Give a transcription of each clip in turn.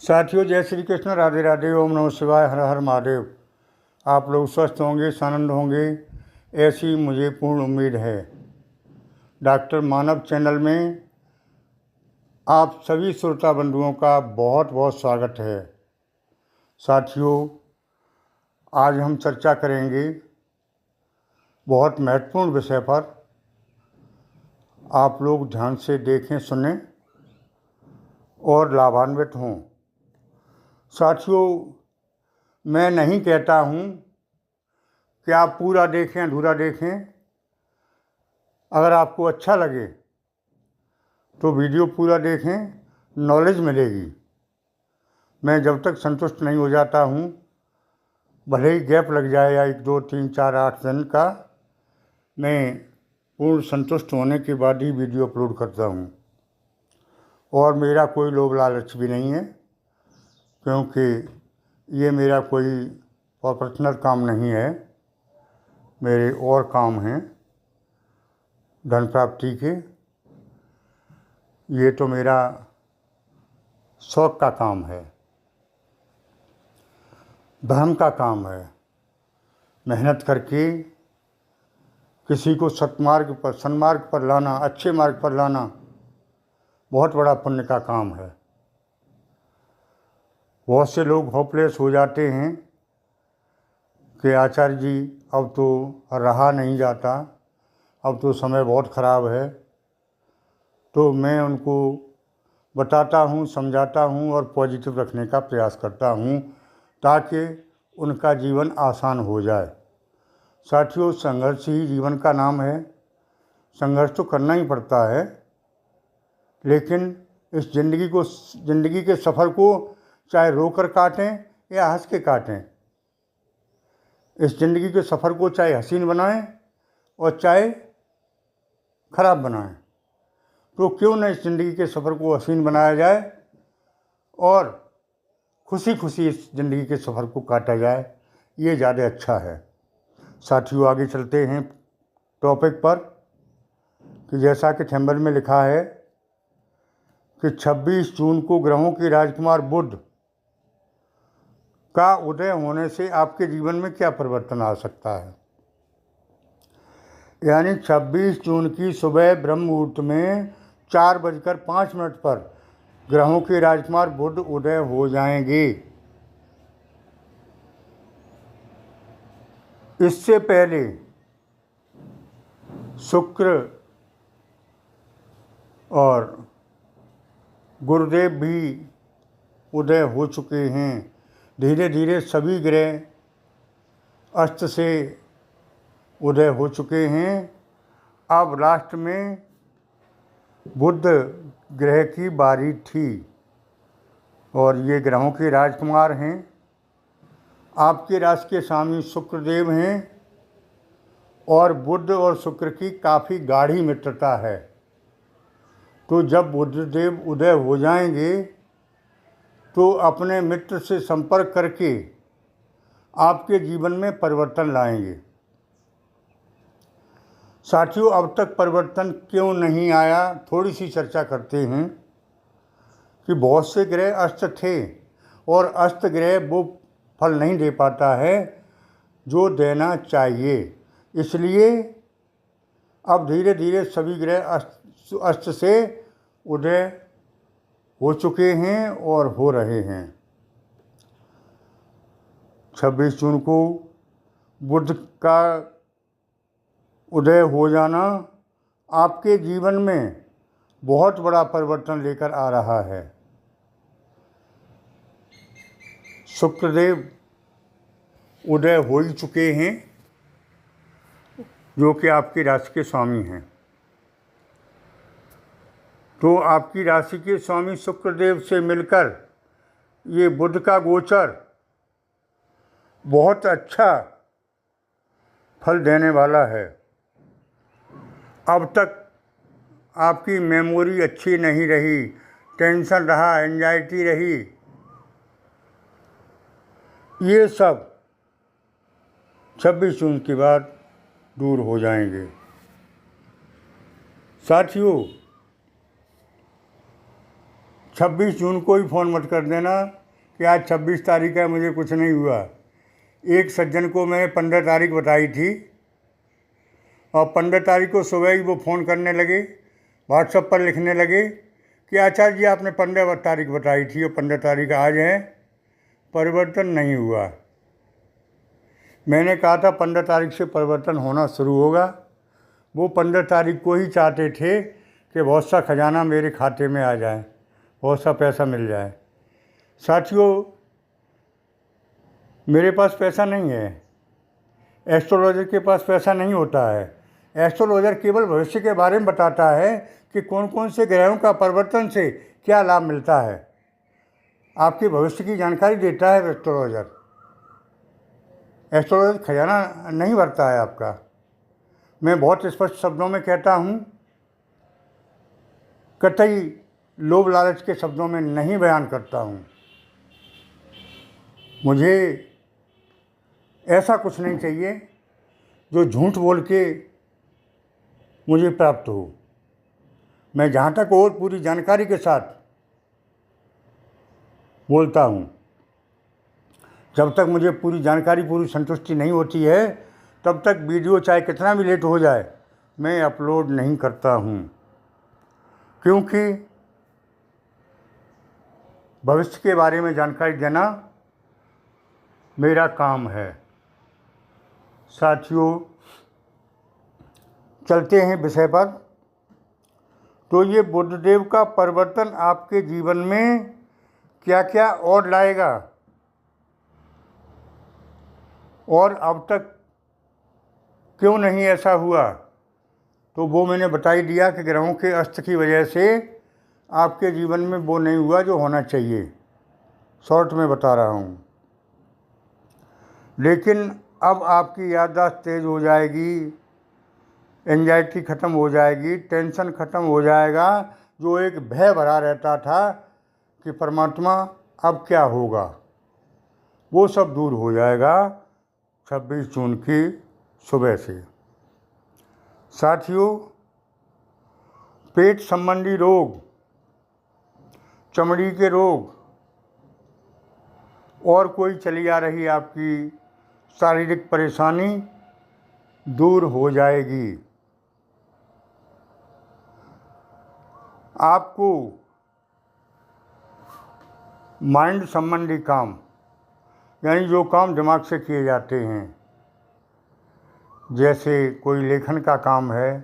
साथियों, जय श्री कृष्ण, राधे राधे, ओम नमः शिवाय, हर हर महादेव। आप लोग स्वस्थ होंगे, सानंद होंगे, ऐसी मुझे पूर्ण उम्मीद है। डॉक्टर मानव चैनल में आप सभी श्रोता बंधुओं का बहुत बहुत स्वागत है। साथियों, आज हम चर्चा करेंगे बहुत महत्वपूर्ण विषय पर। आप लोग ध्यान से देखें, सुनें और लाभान्वित हों। साथियों, मैं नहीं कहता हूँ कि आप पूरा देखें, अधूरा देखें। अगर आपको अच्छा लगे तो वीडियो पूरा देखें, नॉलेज मिलेगी। मैं जब तक संतुष्ट नहीं हो जाता हूँ, भले ही गैप लग जाए या 1, 2, 3, 4, 8 दिन का, मैं पूर्ण संतुष्ट होने के बाद ही वीडियो अपलोड करता हूँ। और मेरा कोई लोभ लालच भी नहीं है, क्योंकि ये मेरा कोई प्रोफेशनल काम नहीं है। मेरे और काम हैं धन प्राप्ति के। ये तो मेरा शौक का काम है, धर्म का काम है। मेहनत करके किसी को सन्मार्ग पर लाना, अच्छे मार्ग पर लाना बहुत बड़ा पुण्य का काम है। बहुत से लोग होपलेस हो जाते हैं कि आचार्य जी, अब तो रहा नहीं जाता, अब तो समय बहुत ख़राब है। तो मैं उनको बताता हूँ, समझाता हूँ और पॉजिटिव रखने का प्रयास करता हूँ, ताकि उनका जीवन आसान हो जाए। साथियों, संघर्ष ही जीवन का नाम है। संघर्ष तो करना ही पड़ता है, लेकिन इस ज़िंदगी के सफ़र को चाहे रोकर काटें या हंस के काटें, इस ज़िंदगी के सफ़र को चाहे हसीन बनाएं और चाहे ख़राब बनाएं। तो क्यों न इस ज़िंदगी के सफ़र को हसीन बनाया जाए और खुशी खुशी इस ज़िंदगी के सफ़र को काटा जाए। ये ज़्यादा अच्छा है। साथियों, आगे चलते हैं टॉपिक पर कि जैसा कि थंबनेल में लिखा है कि 26 जून को ग्रहों के राजकुमार बुध का उदय होने से आपके जीवन में क्या परिवर्तन आ सकता है। यानी 26 जून की सुबह ब्रह्म मुहूर्त में 4:05 पर ग्रहों के राजकुमार बुध उदय हो जाएंगे। इससे पहले शुक्र और गुरुदेव भी उदय हो चुके हैं। धीरे धीरे सभी ग्रह अस्त से उदय हो चुके हैं। अब लास्ट में बुध ग्रह की बारी थी, और ये ग्रहों के राजकुमार हैं। आपके राशि के स्वामी शुक्रदेव हैं, और बुध और शुक्र की काफ़ी गाढ़ी मित्रता है। तो जब बुधदेव उदय हो जाएंगे तो अपने मित्र से संपर्क करके आपके जीवन में परिवर्तन लाएंगे। साथियों, अब तक परिवर्तन क्यों नहीं आया, थोड़ी सी चर्चा करते हैं कि बहुत से ग्रह अस्त थे, और अस्त ग्रह वो फल नहीं दे पाता है जो देना चाहिए। इसलिए अब धीरे धीरे सभी ग्रह अस्त से उदय हो चुके हैं और हो रहे हैं। 26 जून को बुध का उदय हो जाना आपके जीवन में बहुत बड़ा परिवर्तन लेकर आ रहा है। शुक्रदेव उदय हो ही चुके हैं, जो कि आपकी राशि के स्वामी हैं। तो आपकी राशि के स्वामी शुक्रदेव से मिलकर ये बुध का गोचर बहुत अच्छा फल देने वाला है। अब तक आपकी मेमोरी अच्छी नहीं रही, टेंशन रहा, एंजाइटी रही, ये सब 26 जून के बाद दूर हो जाएंगे। साथियों, 26 जून को ही फ़ोन मत कर देना कि आज 26 तारीख है, मुझे कुछ नहीं हुआ। एक सज्जन को मैंने 15 तारीख बताई थी और 15 तारीख को सुबह ही वो फ़ोन करने लगे, व्हाट्सएप पर लिखने लगे कि आचार्य जी आपने 15 तारीख बताई थी और 15 तारीख आज है, परिवर्तन नहीं हुआ। मैंने कहा था 15 तारीख से परिवर्तन होना शुरू होगा। वो 15 तारीख को ही चाहते थे कि बहुत सा खजाना मेरे खाते में आ जाए, बहुत सा पैसा मिल जाए। साथियों, मेरे पास पैसा नहीं है, एस्ट्रोलॉजर के पास पैसा नहीं होता है। एस्ट्रोलॉजर केवल भविष्य के बारे में बताता है कि कौन कौन से ग्रहों का परिवर्तन से क्या लाभ मिलता है। आपके भविष्य की जानकारी देता है एस्ट्रोलॉजर। एस्ट्रोलॉजर खजाना नहीं भरता है आपका। मैं बहुत स्पष्ट शब्दों में कहता हूँ, कतई लोभ लालच के शब्दों में नहीं बयान करता हूँ। मुझे ऐसा कुछ नहीं चाहिए जो झूठ बोल के मुझे प्राप्त हो। मैं जहाँ तक और पूरी जानकारी के साथ बोलता हूँ, जब तक मुझे पूरी जानकारी, पूरी संतुष्टि नहीं होती है, तब तक वीडियो चाहे कितना भी लेट हो जाए मैं अपलोड नहीं करता हूँ। क्योंकि भविष्य के बारे में जानकारी देना मेरा काम है। साथियों, चलते हैं विषय पर। तो ये बुधदेव का परिवर्तन आपके जीवन में क्या क्या और लाएगा, और अब तक क्यों नहीं ऐसा हुआ, तो वो मैंने बता ही दिया कि ग्रहों के अस्त की वजह से आपके जीवन में वो नहीं हुआ जो होना चाहिए। शॉर्ट में बता रहा हूँ। लेकिन अब आपकी याददाश्त तेज़ हो जाएगी, एंजाइटी ख़त्म हो जाएगी, टेंशन ख़त्म हो जाएगा। जो एक भय भरा रहता था कि परमात्मा अब क्या होगा, वो सब दूर हो जाएगा 26 जून की सुबह से। साथियों, पेट संबंधी रोग, चमड़ी के रोग और कोई चली आ रही आपकी शारीरिक परेशानी दूर हो जाएगी। आपको माइंड संबंधी काम, यानी जो काम दिमाग से किए जाते हैं, जैसे कोई लेखन का काम है,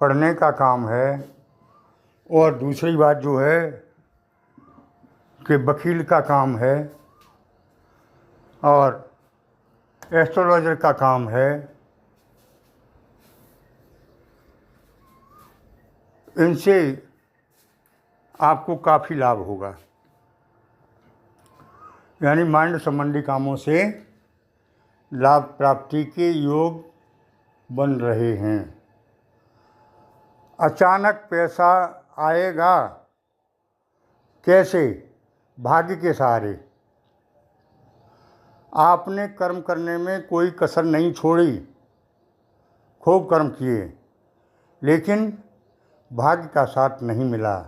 पढ़ने का काम है, और दूसरी बात जो है कि वकील का काम है और एस्ट्रोलॉजर का काम है, इनसे आपको काफ़ी लाभ होगा। यानी माइंड संबंधी कामों से लाभ प्राप्ति के योग बन रहे हैं। अचानक पैसा आएगा। कैसे? भाग्य के सहारे। आपने कर्म करने में कोई कसर नहीं छोड़ी, खूब कर्म किए, लेकिन भाग्य का साथ नहीं मिला।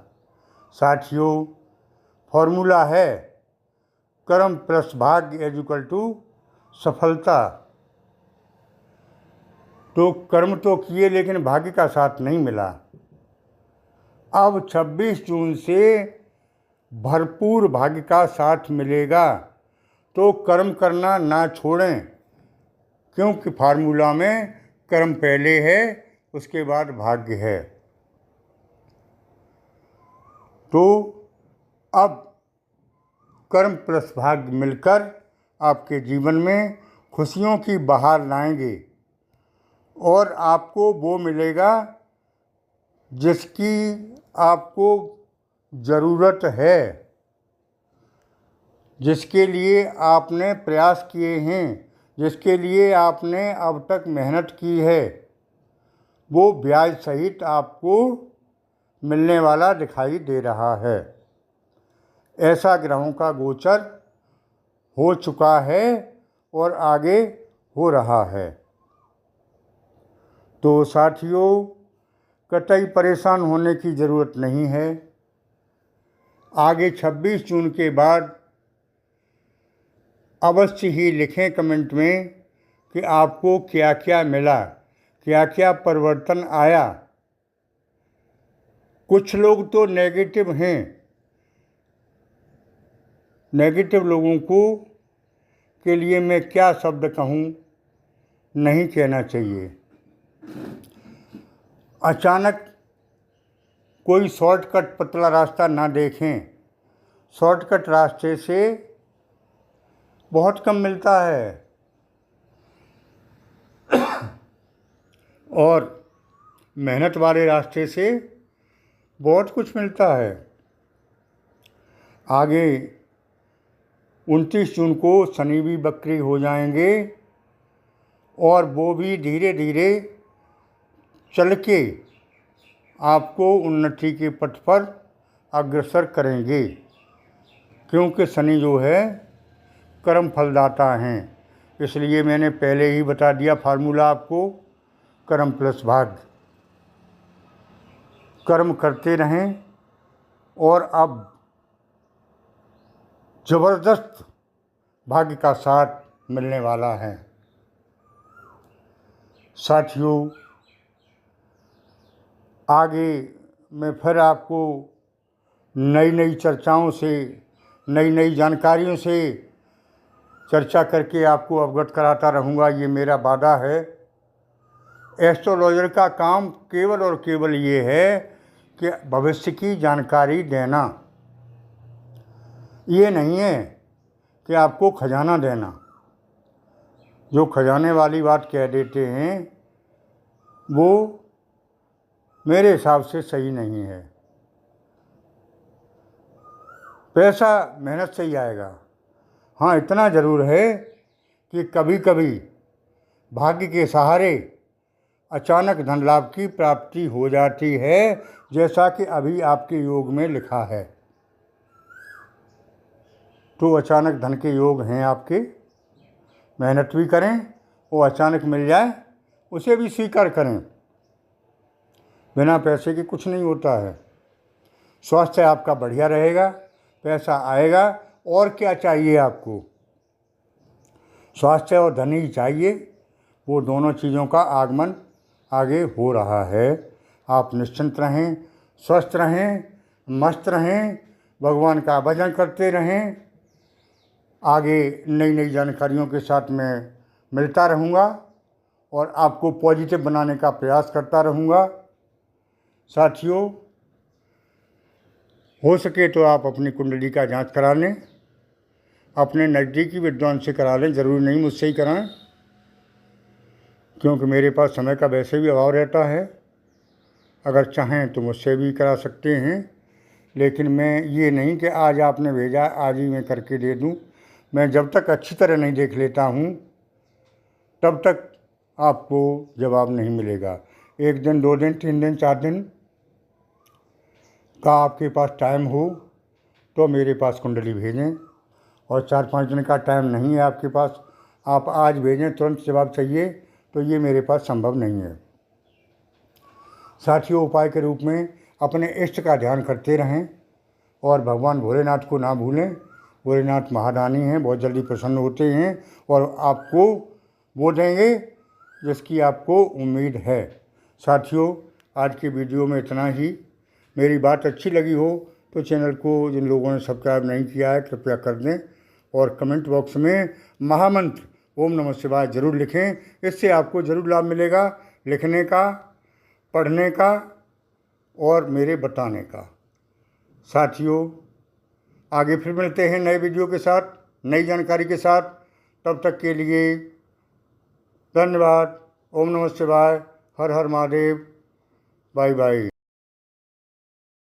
साथियों, फॉर्मूला है कर्म प्लस भाग्य इज इक्वल टू सफलता। तो कर्म तो किए लेकिन भाग्य का साथ नहीं मिला। अब 26 जून से भरपूर भाग्य का साथ मिलेगा। तो कर्म करना ना छोड़ें, क्योंकि फार्मूला में कर्म पहले है, उसके बाद भाग्य है। तो अब कर्म प्लस भाग्य मिलकर आपके जीवन में खुशियों की बहार लाएंगे और आपको वो मिलेगा जिसकी आपको ज़रूरत है, जिसके लिए आपने प्रयास किए हैं, जिसके लिए आपने अब तक मेहनत की है, वो ब्याज सहित आपको मिलने वाला दिखाई दे रहा है। ऐसा ग्रहों का गोचर हो चुका है और आगे हो रहा है। तो साथियों, कतई परेशान होने की ज़रूरत नहीं है। आगे 26 जून के बाद अवश्य ही लिखें कमेंट में कि आपको क्या क्या मिला, क्या क्या परिवर्तन आया। कुछ लोग तो नेगेटिव हैं, नेगेटिव लोगों को के लिए मैं क्या शब्द कहूँ, नहीं कहना चाहिए। अचानक कोई शॉर्टकट पतला रास्ता ना देखें। शॉर्टकट रास्ते से बहुत कम मिलता है और मेहनत वाले रास्ते से बहुत कुछ मिलता है। आगे 29 जून को शनि भी बकरी हो जाएंगे और वो भी धीरे धीरे चल के आपको उन्नति के पथ पर अग्रसर करेंगे, क्योंकि शनि जो है कर्म फलदाता हैं। इसलिए मैंने पहले ही बता दिया फार्मूला आपको, कर्म प्लस भाग्य। कर्म करते रहें और अब ज़बरदस्त भाग्य का साथ मिलने वाला है। साथियों, आगे मैं फिर आपको नई नई चर्चाओं से, नई नई जानकारियों से चर्चा करके आपको अवगत कराता रहूँगा, ये मेरा वादा है। एस्ट्रोलॉजर का काम केवल और केवल ये है कि भविष्य की जानकारी देना, ये नहीं है कि आपको खजाना देना। जो खजाने वाली बात कह देते हैं वो मेरे हिसाब से सही नहीं है। पैसा मेहनत से ही आएगा। हाँ, इतना ज़रूर है कि कभी कभी भाग्य के सहारे अचानक धन लाभ की प्राप्ति हो जाती है, जैसा कि अभी आपके योग में लिखा है। तो अचानक धन के योग हैं आपके। मेहनत भी करें, वो अचानक मिल जाए उसे भी स्वीकार करें। बिना पैसे के कुछ नहीं होता है। स्वास्थ्य आपका बढ़िया रहेगा, पैसा आएगा, और क्या चाहिए आपको। स्वास्थ्य और धन ही चाहिए, वो दोनों चीज़ों का आगमन आगे हो रहा है। आप निश्चिंत रहें, स्वस्थ रहें, मस्त रहें, भगवान का भजन करते रहें। आगे नई नई जानकारियों के साथ मैं मिलता रहूँगा और आपको पॉजिटिव बनाने का प्रयास करता रहूँगा। साथियों, हो सके तो आप अपनी कुंडली का जांच करा लें, अपने नज़दीकी विद्वान से करा लें, ज़रूरी नहीं मुझसे ही कराएं, क्योंकि मेरे पास समय का वैसे भी अभाव रहता है। अगर चाहें तो मुझसे भी करा सकते हैं, लेकिन मैं ये नहीं कि आज आपने भेजा आज ही मैं करके दे दूं। मैं जब तक अच्छी तरह नहीं देख लेता हूं तब तक आपको जवाब नहीं मिलेगा। 1 दिन, 2 दिन, 3 दिन, 4 दिन का आपके पास टाइम हो तो मेरे पास कुंडली भेजें, और 4-5 दिन का टाइम नहीं है आपके पास, आप आज भेजें, तुरंत जवाब चाहिए, तो ये मेरे पास संभव नहीं है। साथियों, उपाय के रूप में अपने इष्ट का ध्यान करते रहें और भगवान भोलेनाथ को ना भूलें। भोलेनाथ महादानी हैं, बहुत जल्दी प्रसन्न होते हैं और आपको वो देंगे जिसकी आपको उम्मीद है। साथियों, आज की वीडियो में इतना ही। मेरी बात अच्छी लगी हो तो चैनल को जिन लोगों ने सब्सक्राइब नहीं किया है कृपया कर दें, और कमेंट बॉक्स में महामंत्र ओम नमः शिवाय ज़रूर लिखें। इससे आपको ज़रूर लाभ मिलेगा, लिखने का, पढ़ने का और मेरे बताने का। साथियों, आगे फिर मिलते हैं नए वीडियो के साथ, नई जानकारी के साथ। तब तक के लिए धन्यवाद। ओम नमः शिवाय। हर हर महादेव। Bye bye.